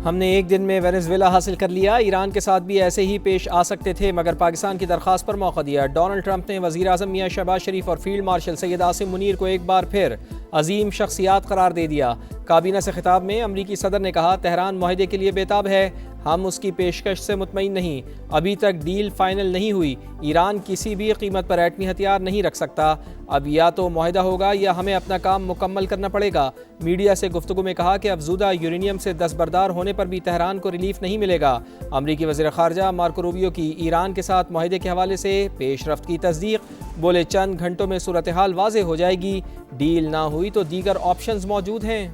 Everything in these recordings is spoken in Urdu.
ہم نے ایک دن میں وینزویلا حاصل کر لیا، ایران کے ساتھ بھی ایسے ہی پیش آ سکتے تھے مگر پاکستان کی درخواست پر موقع دیا۔ ڈونلڈ ٹرمپ نے وزیر اعظم میاں شہباز شریف اور فیلڈ مارشل سید عاصم منیر کو ایک بار پھر عظیم شخصیات قرار دے دیا۔ کابینہ سے خطاب میں امریکی صدر نے کہا، تہران معاہدے کے لیے بے تاب ہے، ہم اس کی پیشکش سے مطمئن نہیں، ابھی تک ڈیل فائنل نہیں ہوئی، ایران کسی بھی قیمت پر ایٹمی ہتھیار نہیں رکھ سکتا، اب یا تو معاہدہ ہوگا یا ہمیں اپنا کام مکمل کرنا پڑے گا۔ میڈیا سے گفتگو میں کہا کہ افزودہ یورینیم سے دستبردار ہونے پر بھی تہران کو ریلیف نہیں ملے گا۔ امریکی وزیر خارجہ مارکو روبیو کی ایران کے ساتھ معاہدے کے حوالے سے پیش رفت کی تصدیق، بولے چند گھنٹوں میں صورتحال واضح ہو جائے گی، ڈیل نہ ہوئی تو دیگر آپشنز موجود ہیں۔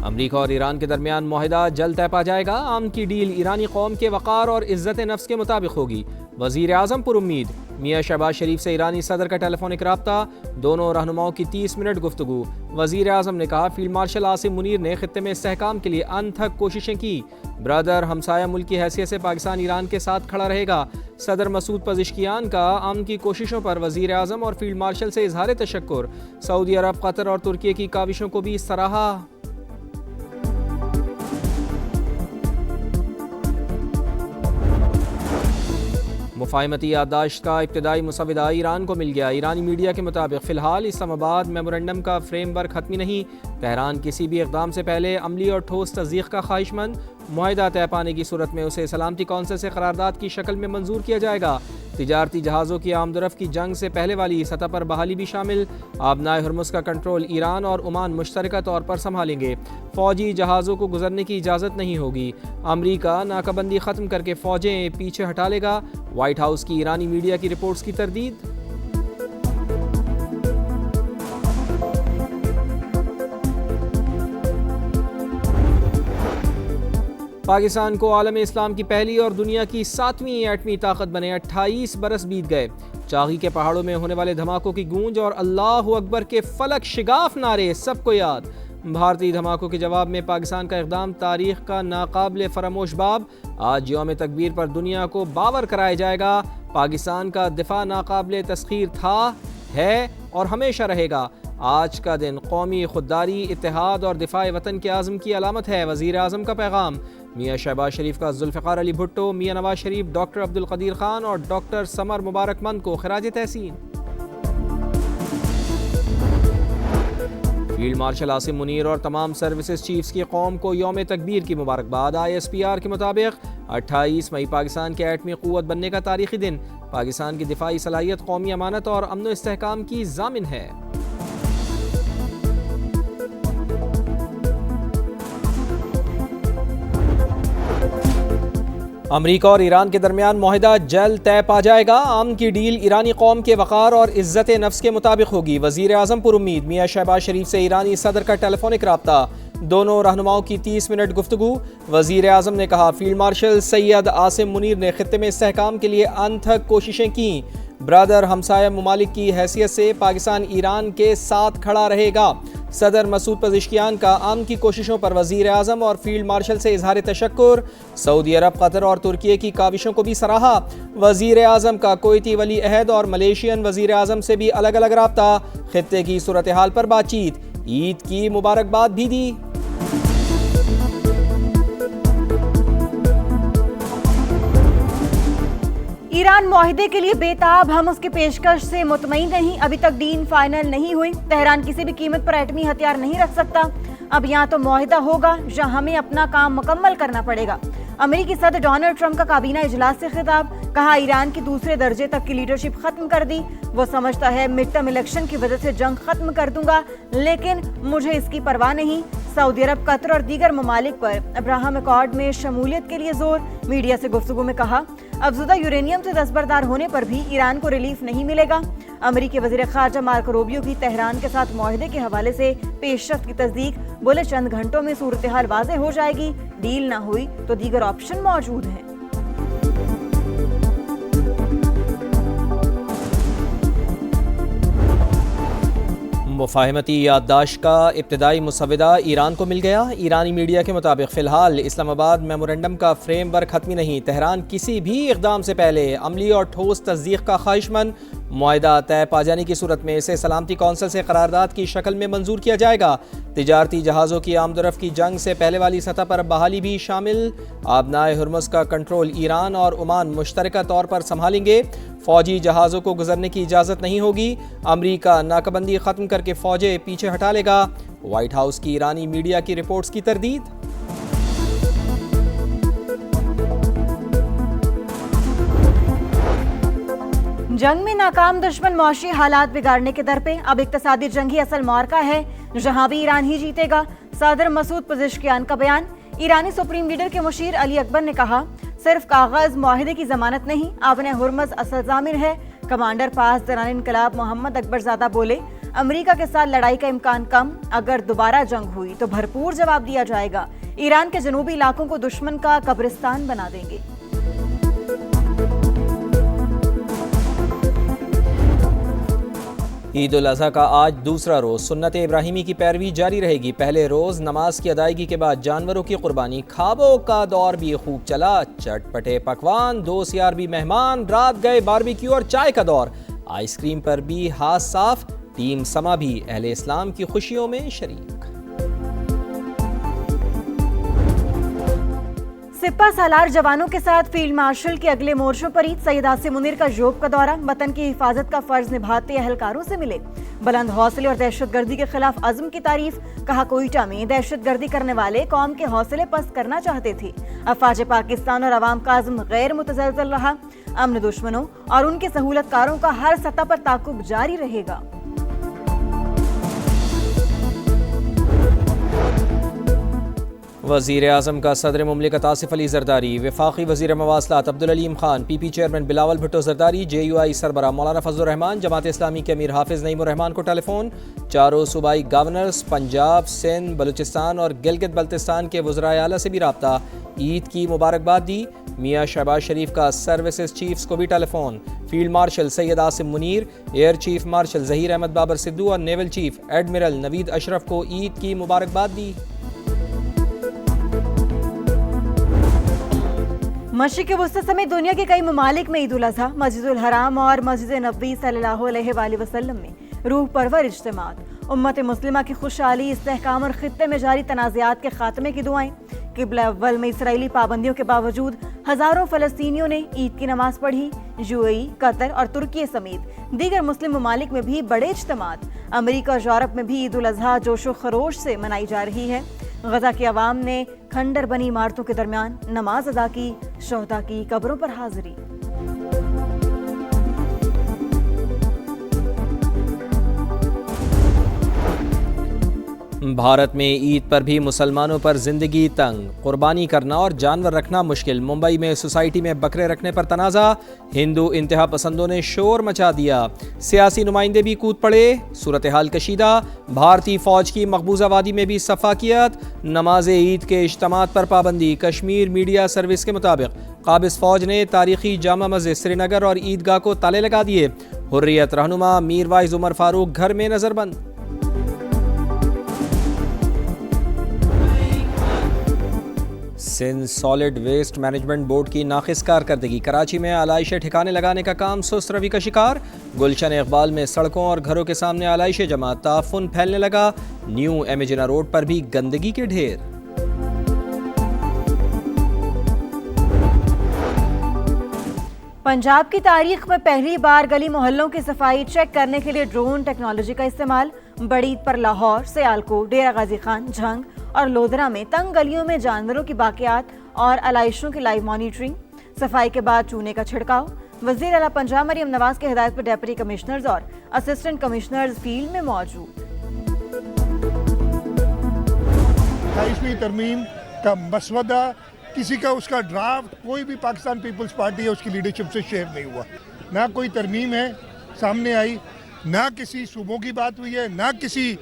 امریکہ اور ایران کے درمیان معاہدہ جلد طے پا جائے گا۔ عام کی ڈیل ایرانی قوم کے وقار اور عزت نفس کے مطابق ہوگی، وزیر اعظم پر امید۔ میاں شہباز شریف سے ایرانی صدر کا ٹیلی فونک رابطہ، دونوں رہنماؤں کی 30 منٹ گفتگو۔ وزیر اعظم نے کہا، فیلڈ مارشل عاصم منیر نے خطے میں استحکام کے لیے انتھک کوششیں کی، برادر ہمسایہ ملک کی حیثیت سے پاکستان ایران کے ساتھ کھڑا رہے گا۔ صدر مسعود پزشکیان کا عام کی کوششوں پر وزیر اعظم اور فیلڈ مارشل سے اظہار تشکر، سعودی عرب، قطر اور ترکی کی کاوشوں کو بھی سراہا۔ مفاہمتی یادداشت کا ابتدائی مسودہ ایران کو مل گیا۔ ایرانی میڈیا کے مطابق فی الحال اسلام آباد میمورنڈم کا فریم ورک حتمی نہیں، تہران کسی بھی اقدام سے پہلے عملی اور ٹھوس تصدیق کا خواہش مند، معاہدہ طے پانے کی صورت میں اسے سلامتی کونسل سے قرارداد کی شکل میں منظور کیا جائے گا۔ تجارتی جہازوں کی آمد و رفت کی جنگ سے پہلے والی سطح پر بحالی بھی شامل، آبنائے ہرمز کا کنٹرول ایران اور عمان مشترکہ طور پر سنبھالیں گے، فوجی جہازوں کو گزرنے کی اجازت نہیں ہوگی، امریکہ ناکہ بندی ختم کر کے فوجیں پیچھے ہٹا لے گا، وائٹ ہاؤس کی ایرانی میڈیا کی رپورٹس کی تردید۔ پاکستان کو عالم اسلام کی پہلی اور دنیا کی 7ویں ایٹمی طاقت بنے 28 برس بیت گئے۔ چاغی کے پہاڑوں میں ہونے والے دھماکوں کی گونج اور اللہ اکبر کے فلک شگاف نعرے سب کو یاد۔ بھارتی دھماکوں کے جواب میں پاکستان کا اقدام تاریخ کا ناقابل فراموش باب۔ آج یوم تکبیر پر دنیا کو باور کرایا جائے گا، پاکستان کا دفاع ناقابل تسخیر تھا، ہے اور ہمیشہ رہے گا۔ آج کا دن قومی خودداری، اتحاد اور دفاع وطن کے عزم کی علامت ہے، وزیر اعظم کا پیغام۔ میاں شہباز شریف کا ذوالفقار علی بھٹو، میاں نواز شریف، ڈاکٹر عبدالقدیر خان اور ڈاکٹر سمر مبارکمند کو خراج تحسین۔ فیلڈ مارشل عاصم منیر اور تمام سروسز چیفز کی قوم کو یوم تکبیر کی مبارکباد۔ ISPR کے مطابق 28 مئی پاکستان کے ایٹمی قوت بننے کا تاریخی دن، پاکستان کی دفاعی صلاحیت قومی امانت اور امن و استحکام کی ضامن ہے۔ امریکہ اور ایران کے درمیان معاہدہ جلد طے پا جائے گا، عام کی ڈیل ایرانی قوم کے وقار اور عزت نفس کے مطابق ہوگی، وزیر اعظم پر امید۔ میاں شہباز شریف سے ایرانی صدر کا ٹیلی فونک رابطہ، دونوں رہنماؤں کی 30 منٹ گفتگو۔ وزیر اعظم نے کہا، فیلڈ مارشل سید عاصم منیر نے خطے میں استحکام کے لیے انتھک کوششیں کیں، برادر ہمسایہ ممالک کی حیثیت سے پاکستان ایران کے ساتھ کھڑا رہے گا۔ صدر مسعود پزشکیان کا عام کی کوششوں پر وزیر اعظم اور فیلڈ مارشل سے اظہار تشکر، سعودی عرب، قطر اور ترکی کی کاوشوں کو بھی سراہا۔ وزیر اعظم کا کویتی ولی عہد اور ملیشین وزیر اعظم سے بھی الگ الگ رابطہ، خطے کی صورتحال پر بات چیت، عید کی مبارکباد بھی دی۔ ایران معاہدے کے لیے بے تاب، ہم اس کی پیشکش سے مطمئن نہیں، ابھی تک ڈیل فائنل نہیں ہوئی، تہران کسی بھی قیمت پر ایٹمی ہتھیار نہیں رکھ سکتا، اب یا تو معاہدہ ہوگا یا ہمیں اپنا کام مکمل کرنا پڑے گا۔ امریکی صدر ڈونلڈ ٹرمپ کا کابینہ اجلاس سے خطاب، کہا ایران کی دوسرے درجے تک کی لیڈرشپ ختم کر دی، وہ سمجھتا ہے مڈ ٹرم الیکشن کی وجہ سے جنگ ختم کر دوں گا، لیکن مجھے اس کی پرواہ نہیں۔ سعودی عرب، قطر اور دیگر ممالک پر ابراہم ایکارڈ میں شمولیت کے لیے زور، میڈیا سے گفتگو میں کہا، افزودہ یورینیم سے دستبردار ہونے پر بھی ایران کو ریلیف نہیں ملے گا۔ امریکی وزیر خارجہ مارکو روبیو کی تہران کے ساتھ معاہدے کے حوالے سے پیش رفت کی تصدیق، بولے چند گھنٹوں میں صورتحال واضح ہو جائے گی، ڈیل نہ ہوئی تو دیگر آپشن موجود ہیں۔ مفاہمتی یادداشت کا ابتدائی مسودہ ایران کو مل گیا۔ ایرانی میڈیا کے مطابق فی الحال اسلام آباد میمورنڈم کا فریم ورک حتمی نہیں۔ تہران کسی بھی اقدام سے پہلے عملی اور ٹھوس تصدیق کا خواہش مند۔ معاہدہ طے پا جانے کی صورت میں اسے سلامتی کونسل سے قرارداد کی شکل میں منظور کیا جائے گا۔ تجارتی جہازوں کی آمد و رفت کی جنگ سے پہلے والی سطح پر بحالی بھی شامل۔ آبنائے ہرمز کا کنٹرول ایران اور عمان مشترکہ طور پر سنبھالیں گے۔ فوجی جہازوں کو گزرنے کی اجازت نہیں ہوگی۔ امریکہ ناکہ بندی ختم کر کے فوجیں پیچھے ہٹا لے گا۔ وائٹ ہاؤس کی ایرانی میڈیا کی رپورٹس کی تردید۔ جنگ میں ناکام دشمن معاشی حالات بگاڑنے کے در پہ، اب اقتصادی جنگ ہی اصل معرکہ ہے، جہاں بھی ایران ہی جیتے گا۔ صدر مسعود پزشکیان کا بیان۔ ایرانی سپریم لیڈر کے مشیر علی اکبر نے کہا، صرف کاغذ معاہدے کی ضمانت نہیں، آبن ہرمز اصل ضامن ہے۔ کمانڈر پاسداران انقلاب محمد اکبر زادہ بولے، امریکہ کے ساتھ لڑائی کا امکان کم، اگر دوبارہ جنگ ہوئی تو بھرپور جواب دیا جائے گا۔ ایران کے جنوبی علاقوں کو دشمن کا قبرستان بنا دیں گے۔ عید الاضحیٰ کا آج دوسرا روز سنت ابراہیمی کی پیروی جاری رہے گی۔ پہلے روز نماز کی ادائیگی کے بعد جانوروں کی قربانی، کھابوں کا دور بھی خوب چلا، چٹ پٹے پکوان، دوست یار بھی مہمان، رات گئے باربیکیو اور چائے کا دور، آئس کریم پر بھی ہاتھ صاف، ٹیم سما بھی اہل اسلام کی خوشیوں میں شریک۔ سپہ سالار جوانوں کے ساتھ فیلڈ مارشل کے اگلے مورچوں پر عید سید عاصم منیر کا ژوب کا دورہ، وطن کی حفاظت کا فرض نبھاتے اہلکاروں سے ملے، بلند حوصلے اور دہشت گردی کے خلاف عزم کی تعریف، کہا کوئٹہ میں دہشت گردی کرنے والے قوم کے حوصلے پست کرنا چاہتے تھے، افواج پاکستان اور عوام کا عزم غیر متزلزل رہا، امن دشمنوں اور ان کے سہولت کاروں کا ہر سطح پر تعاقب جاری رہے گا۔ وزیر اعظم کا صدر مملکت آصف علی زرداری، وفاقی وزیر مواصلات Abdul Aleem Khan, P P chairman Bilawal Bhutto Zardari, J U I سربراہ مولانا فضل الرحمان، جماعت اسلامی کے امیر حافظ نعیم الرحمان کو ٹیلی فون، چاروں صوبائی گورنرز، پنجاب، سندھ، بلوچستان اور گلگت بلتستان کے وزرائے اعلیٰ سے بھی رابطہ، عید کی مبارکباد دی۔ میاں شہباز شریف کا سروسز چیفز کو بھی telephone, field marshal Syed Asim Munir, air chief marshal Zaheer Ahmed Babar Sidhu اور نیول چیف ایڈمرل نوید اشرف کو عید کی مبارکباد دی۔ مشرق وسطی سمیت دنیا کے کئی ممالک میں عید الاضحیٰ، مسجد الحرام اور مسجد نبوی صلی اللہ علیہ وآلہ وسلم میں روح پرور اجتماعات، امت مسلمہ کی خوشحالی، استحکام اور خطے میں جاری تنازعات کے خاتمے کی دعائیں۔ قبلہ اول میں اسرائیلی پابندیوں کے باوجود ہزاروں فلسطینیوں نے عید کی نماز پڑھی۔ یو اے ای، قطر اور ترکی سمیت دیگر مسلم ممالک میں بھی بڑے اجتماعات۔ امریکہ اور یورپ میں بھی عید الاضحیٰ جوش و خروش سے منائی جا رہی ہے۔ غزہ کی عوام نے کھنڈر بنی عمارتوں کے درمیان نماز ادا کی، شہداء کی قبروں پر حاضری۔ بھارت میں عید پر بھی مسلمانوں پر زندگی تنگ، قربانی کرنا اور جانور رکھنا مشکل۔ ممبئی میں سوسائٹی میں بکرے رکھنے پر تنازع، ہندو انتہا پسندوں نے شور مچا دیا، سیاسی نمائندے بھی کود پڑے، صورتحال کشیدہ۔ بھارتی فوج کی مقبوضہ وادی میں بھی صفاقیت، نماز عید کے اجتماعات پر پابندی۔ کشمیر میڈیا سروس کے مطابق قابض فوج نے تاریخی جامع مسجد سری نگر اور عیدگاہ کو تالے لگا دیے۔ حریت رہنما میر وائز عمر فاروق گھر میں نظر بند۔ Sindh solid waste management board کی ناقص کارکردگی، کراچی میں آلائشیں ٹھکانے لگانے کا کام سست روی کا شکار۔ گلشن اقبال میں سڑکوں اور گھروں کے سامنے آلائشیں جمع، تعفن پھیلنے لگا۔ نیو امیجنا روڈ پر بھی گندگی کے ڈھیر۔ پنجاب کی تاریخ میں پہلی بار گلی محلوں کی صفائی چیک کرنے کے لیے ڈرون ٹیکنالوجی کا استعمال۔ بڑی عید پر لاہور، سیالکوٹ، ڈیرہ غازی خان، جھنگ اور لودھرا میں تنگ گلیوں میں جانوروں کی باقیات اور علائشوں کی لائیو مانیٹرنگ۔ صفائی کے بعد چونے کا چھڑکاؤ۔ وزیر اعلیٰ پنجاب مریم نواز کی ہدایت پر ڈیپٹی کمشنرز اور اسسٹنٹ کمشنرز فیلڈ میں موجود۔ 28ویں ترمیم کا مسودہ کسی کا اس کا ڈرافٹ کوئی بھی پاکستان پیپلز پارٹی ہے اس کی لیڈرشپ سے شیئر نہیں ہوا، نہ کوئی ترمیم ہے سامنے آئی، نہ کسی صوبوں کی بات ہوئی ہے، نہ کسی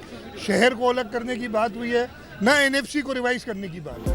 شہر کو الگ کرنے کی بات ہوئی ہے، نہ NFC کو ریوائز کرنے کی بات ہے۔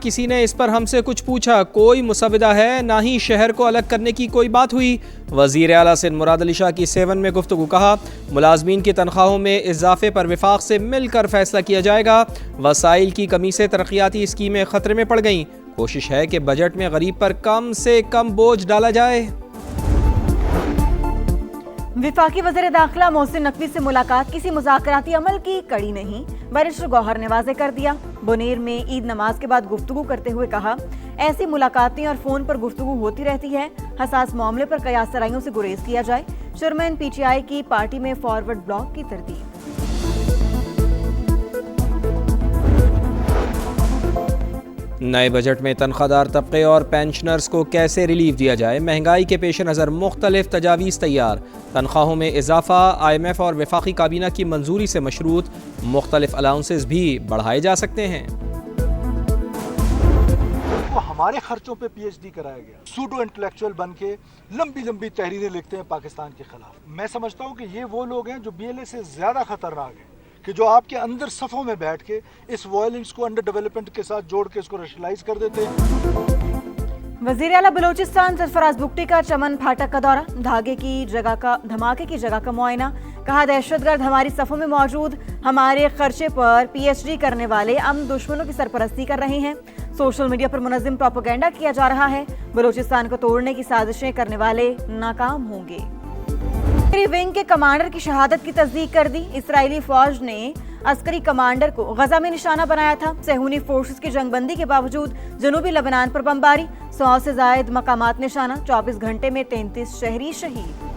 کسی نے اس پر ہم سے کچھ پوچھا، کوئی مسودہ ہے، نہ ہی شہر کو الگ کرنے کی کوئی بات ہوئی۔ وزیر اعلیٰ سندھ مراد علی شاہ کی 7 میں گفتگو، کہا ملازمین کی تنخواہوں میں اضافے پر وفاق سے مل کر فیصلہ کیا جائے گا۔ وسائل کی کمی سے ترقیاتی اسکیمیں خطرے میں پڑ گئیں، کوشش ہے کہ بجٹ میں غریب پر کم سے کم بوجھ ڈالا جائے۔ وفاقی وزیر داخلہ محسن نقوی سے ملاقات کسی مذاکراتی عمل کی کڑی نہیں، بیرسٹر گوہر نے واضح کر دیا۔ بنیر میں عید نماز کے بعد گفتگو کرتے ہوئے کہا ایسی ملاقاتیں اور فون پر گفتگو ہوتی رہتی ہے، حساس معاملے پر قیاس سرائیوں سے گریز کیا جائے۔ چیئرمین پی ٹی آئی کی پارٹی میں فارورڈ بلاک کی ترتیب۔ نئے بجٹ میں تنخواہ دار طبقے اور پینشنرز کو کیسے ریلیف دیا جائے، مہنگائی کے پیش نظر مختلف تجاویز تیار۔ تنخواہوں میں اضافہ IMF اور وفاقی کابینہ کی منظوری سے مشروط، مختلف الاؤنسز بھی بڑھائے جا سکتے ہیں۔ ہمارے خرچوں پہ PhD کرایا گیا، سوڈو انٹلیکچوئل بن کے لمبی تحریریں لکھتے ہیں پاکستان کے خلاف۔ میں سمجھتا ہوں کہ یہ وہ لوگ ہیں جو BLA سے زیادہ خطرناک ہیں، کہ جو آپ کے اندر صفوں میں بیٹھ کے اس وائلنس کو انڈر ڈیولپمنٹ کے ساتھ جوڑ کے اس کو ریشنلائز کر دیتے ہیں۔ وزیر اعلیٰ بلوچستان سرفراز بگٹی کا چمن پھاٹک کا دورہ، دھماکے کی جگہ کا معائنہ، کہا دہشت گرد ہماری صفوں میں موجود، ہمارے خرچے پر PhD کرنے والے امن دشمنوں کی سرپرستی کر رہے ہیں، سوشل میڈیا پر منظم پروپیگنڈا کیا جا رہا ہے، بلوچستان کو توڑنے کی سازشیں کرنے والے ناکام ہوں گے۔ عسکری ونگ کے کمانڈر کی شہادت کی تصدیق کر دی، اسرائیلی فوج نے عسکری کمانڈر کو غزہ میں نشانہ بنایا تھا۔ صہیونی فورسز کی جنگ بندی کے باوجود جنوبی لبنان پر بمباری، 100 سے زائد مقامات نشانہ، 24 گھنٹے میں 33 شہری شہید۔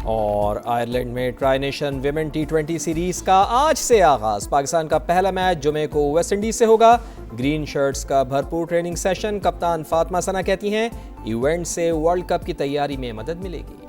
اور آئرلینڈ میں try nation women T20 series کا آج سے آغاز، پاکستان کا پہلا میچ جمعے کو ویسٹ انڈیز سے ہوگا۔ گرین شرٹس کا بھرپور ٹریننگ سیشن، کپتان فاطمہ ثنا کہتی ہیں ایونٹ سے ورلڈ کپ کی تیاری میں مدد ملے گی۔